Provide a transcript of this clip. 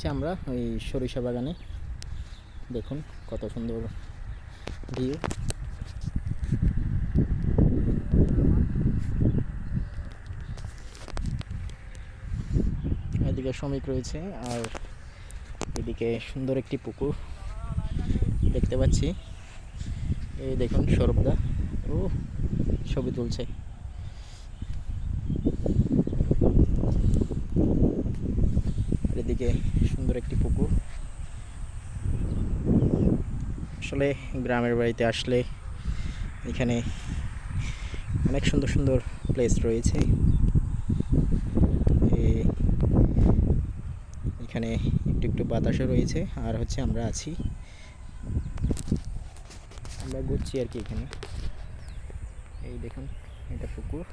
যাচ্ছি আমরা ওই সরিষা বাগানে। দেখুন কত সুন্দর ভিউ। এদিকে শ্রমিক রয়েছে আর এদিকে সুন্দর একটি পুকুর দেখতে পাচ্ছি। এই দেখুন সৌরভদা ও ছবি তুলছে। আর এদিকে সুন্দর একটি পুকুর। আসলে গ্রামের বাড়িতে আসলে এখানে অনেক সুন্দর সুন্দর প্লেস রয়েছে। এখানে একটু একটু বাতাসও রয়েছে আর হচ্ছে আমরা ঘুরছি আর কি এখানে। এই দেখুন এটা পুকুর।